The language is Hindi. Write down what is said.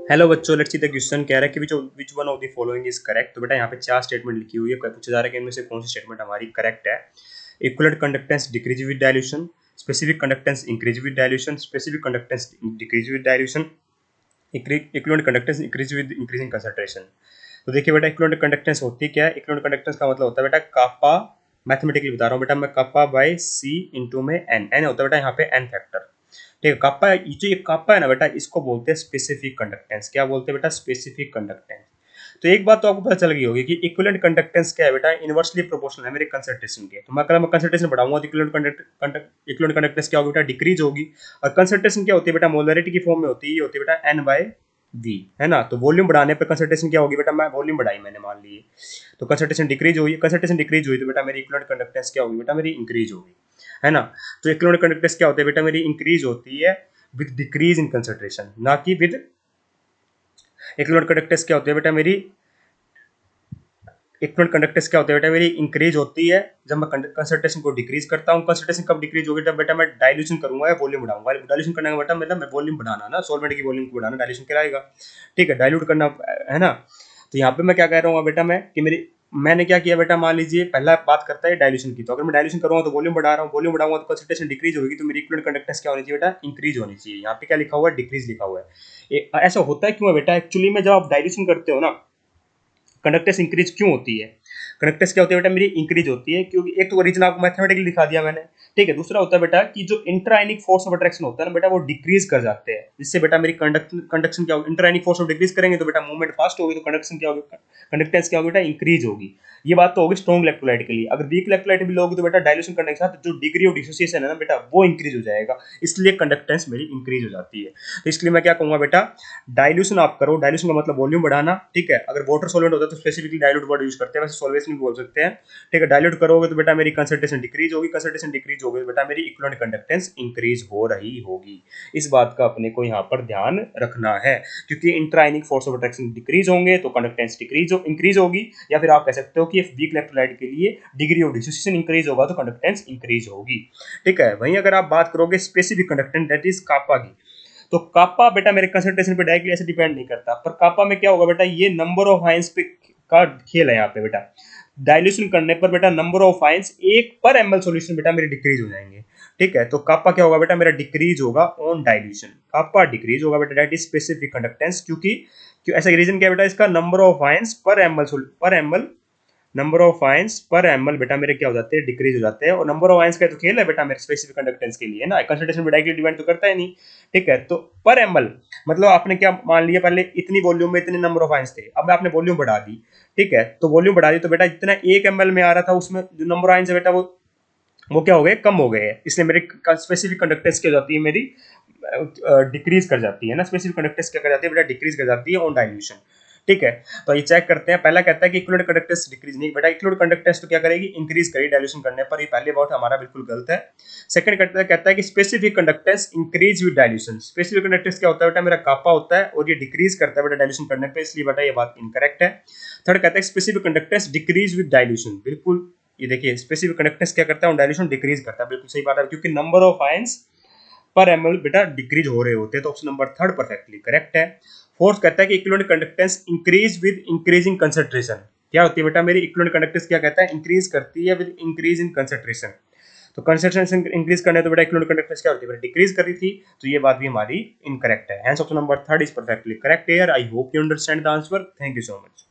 हेलो बच्चों, लेट्स सी द क्वेश्चन कह रहा है कि which one of the following is correct. तो बेटा यहाँ पे चार स्टेटमेंट लिखी हुई है, पूछा जा रहा है कि इनमें से कौन सी स्टेटमेंट हमारी करेक्ट है। Equivalent conductance decrease with dilution, specific conductance increase with dilution, specific conductance decrease with dilution, equivalent conductance increase with increasing concentration. तो देखिए बेटा, इक्विवेलेंट कंडक्टेंस होती क्या है। इक्विवेलेंट कंडक्टेंस का मतलब होता है बेटा कापा, मैथमेटिकली बता रहा हूँ बेटा मैं, कापा बाय सी इंटू में एन। एन होता है बेटा यहाँ पे एन फैक्टर। ठीक है, कापा, जो ये कापा है ना बेटा, इसको बोलते हैं स्पेसिफिक कंडक्टेंस। क्या बोलते हैं बेटा? Specific conductance. तो एक बात तो आपको पता चल गई होगी कि इक्विवेलेंट कंडक्टेंस क्या है बेटा, इनवर्सली प्रोपोर्शनल है मेरे कंसंट्रेशन के। तो मैं अगर मैं कंसंट्रेशन बढ़ाऊंगा तो इक्विवेलेंट कंडक्टेंस क्या होगी बेटा? डिक्रीज होगी। और कंसंट्रेशन क्या होती है बेटा? मोलरिटी की फॉर्म में होती है, ये होती है बेटा एन बाय वी, है ना। तो वॉल्यूम बढ़ाने पर कंसंट्रेशन क्या होगी बेटा? मैं वॉल्यूम बढ़ाई मैंने, मान ली, तो कंसंट्रेशन डिक्रीज हुई। कंसंट्रेशन डिक्रीज हुई तो बेटा मेरी इक्विवेलेंट कंडक्टेंस क्या होगी बेटा? मेरी इंक्रीज होगी, है ना। तो इक्विवेलेंट कंडक्टेंस क्या होती है बेटा? मेरी इंक्रीज होती है विद डिक्रीज इन कंसंट्रेशन, ना कि विद। इक्विवेलेंट कंडक्टेंस क्या होती है बेटा? मेरी इक्विवेलेंट कंडक्टेंस क्या होती है बेटा? मेरी इंक्रीज होती है जब मैं कंसंट्रेशन को डिक्रीज करता हूँ। कंसंट्रेशन कब डिक्रीज होगी? जब बेटा मैं डाइल्यूशन करूंगा या वॉल्यूम बढ़ाऊंगा। डाइल्यूशन करने का बेटा मतलब मैं वॉल्यूम बढ़ाना ना, सॉल्वेंट की वॉल्यूम को बढ़ाना, डाइल्यूशन कराएगा। ठीक है, डाइल्यूट करना, है ना। तो यहाँ पे मैं क्या कह रहा हूँ बेटा, मैं कि मेरी, मैंने क्या किया बेटा, मान लीजिए पहला बात करता है डाइल्यूशन की। तो अगर मैं डाइल्यूशन करूंगा तो वॉल्यूम बढ़ा रहा हूँ, वॉल्यूम बढ़ाऊंगा तो कंसंट्रेशन डिक्रीज होगी, तो मेरी इक्विवेलेंट कंडक्टेंस क्या होनी चाहिए बेटा? इंक्रीज होनी चाहिए। यहाँ पे क्या लिखा हुआ है? डिक्रीज लिखा हुआ है। ऐसा होता है क्यों है बेटा? एक्चुअली में जब आप डाइल्यूशन करते हो ना, कंडक्टेंस इंक्रीज क्यों होती है? कंडक्टेंस क्या होती है बेटा? मेरी इंक्रीज होती है क्योंकि एक तो रीजन आपको मैथमेटिकली दिखा दिया मैंने। ठीक है, दूसरा होता है बेटा कि जो इंट्राइनिक फोर्स ऑफ अट्रैक्शन होता है ना बेटा, वो डिक्रीज कर जाते हैं, जिससे बेटा मेरी कंडक्शन क्या होगी? इंट्राइनिक फोर्स ऑफ डिक्रीज करेंगे तो बेटा मूवमेंट फास्ट होगी, तो कंडक्शन क्या होगी? कंडक्टेंस क्या होगी बेटा? इंक्रीज होगी। ये बात तो होगी स्ट्रॉन्ग इलेक्ट्रोलाइट के लिए। अगर वीक इलेक्ट्रोलाइट भी लोगे तो बेटा डाइल्यूशन करने के साथ जो डिग्री ऑफ डिसोसिएशन है ना बेटा, वो इंक्रीज हो जाएगा, इसलिए कंडक्टेंस मेरी इंक्रीज हो जाती है। तो इसलिए मैं क्या कहूंगा बेटा, डाइल्यूशन आप करो। डाइल्यूशन का मतलब वॉल्यूम बढ़ाना। ठीक है, अगर वाटर सॉल्वेंट होता है तो स्पेसिफिकली डाइल्यूट वर्ड यूज करते हैं, वैसे सॉल्वेशन भी बोल सकते हैं। ठीक है, डाइल्यूट करोगे तो बेटा मेरी कंसंट्रेशन डिक्रीज होगी, कंसंट्रेशन डिक्रीज होगी तो बेटा मेरी इक्विवेलेंट कंडक्टेंस इंक्रीज हो रही होगी। इस बात का अपने को यहाँ पर ध्यान रखना है, क्योंकि इंट्राइनिक फोर्स ऑफ अट्रैक्शन डिक्रीज होंगे तो कंडक्टेंस इंक्रीज होगी। या फिर आप कह सकते हो कि वीक इलेक्ट्रोलाइट के लिए डिग्री ऑफ डिसोसिएशन इंक्रीज होगा तो कंडक्टेंस इंक्रीज होगी। ठीक है, वहीं अगर आप बात करोगे स्पेसिफिक कंडक्टेंस दैट इज कापा की, तो कापा बेटा मेरे कंसंट्रेशन पे डायरेक्टली ऐसे डिपेंड नहीं करता, पर कापा में क्या होगा बेटा? ये नंबर ऑफ आयंस पे का खेल है यहाँ पे बेटा। डाइल्यूशन करने पर बेटा नंबर ऑफ आयंस एक पर एमएल सॉल्यूशन बेटा मेरे डिक्रीज हो जाएंगे। ठीक है, तो कापा क्या होगा बेटा? मेरा डिक्रीज होगा ऑन डाइल्यूशन। कापा डिक्रीज होगा बेटा, दैट इज स्पेसिफिक कंडक्टेंस। क्योंकि क्यों ऐसा रीजन क्या है बेटा? इसका नंबर ऑफ आयंस पर एमएल, नंबर ऑफ आयंस पर एमएल बेटा मेरे क्या हो जाते हैं? डिक्रीज हो जाते हैं। और नंबर ऑफ आयंस का तो खेल है बेटा मेरे स्पेसिफिक कंडक्टेंस के लिए ना, कंसंट्रेशन पे डायरेक्टली डिपेंड तो करता है नहीं। ठीक है, तो पर एमएल मतलब आपने क्या मान लिया, पहले इतनी वॉल्यूम में इतने नंबर ऑफ आयंस थे, अब आपने वॉल्यूम बढ़ा दी। ठीक है, तो वॉल्यूम बढ़ा दी तो बेटा जितना 1 ml में आ रहा था उसमें जो नंबर ऑफ आयंस है बेटा वो क्या हो गए? कम हो गए। इसलिए मेरी स्पेसिफिक कंडक्टेंस क्या हो जाती है? मेरी डिक्रीज कर जाती है ना। स्पेसिफिक कंडक्टेंस क्या कर जाती है बेटा? डिक्रीज कर जाती है ऑन डाइल्यूशन। ठीक है, तो ये चेक करते हैं। पहला कहता है कि इक्विवेलेंट कंडक्टेंस डिक्रीज नहीं बेटा, इक्विवेलेंट कंडक्टेंस तो क्या करेगी? इंक्रीज करेगी डाइल्यूशन करने पर। ये पहले बात हमारा बिल्कुल गलत है। सेकंड कहता है कि specific conductance increase with dilution. Specific conductance क्या होता है बेटा? मेरा कापा होता है और ये डिक्रीज करता है बेटा डाइल्यूशन करने पर, इसलिए बेटा ये बात इनकरेक्ट है। थर्ड कहता है specific conductance decrease with dilution. बिल्कुल, ये देखिए स्पेसिफिक कंडक्टेंस क्या करता है? डाइल्यूशन डिक्रीज करता है। बिल्कुल सही बात है, क्योंकि नंबर ऑफ आयंस पर एमएल बेटा डिक्रीज हो रहे होते हैं। तो option number third perfectly correct है। फोर्थ कहता है कि equivalent conductance increase with increasing concentration. क्या होती है बेटा? मेरी इक्विवेलेंट कंडक्टेंस क्या कहता है? इंक्रीज करती है विद इंक्रीज इन कंसंट्रेशन। तो कंसंट्रेशन इंक्रीज करने तो बेटा इक्विवेलेंट कंडक्टेंस क्या होती है? डिक्रीज कर रही थी। तो ये बात भी हमारी इनकरेक्ट है। Hence option number third is perfectly correct here. I hope you understand the answer. Thank you so much.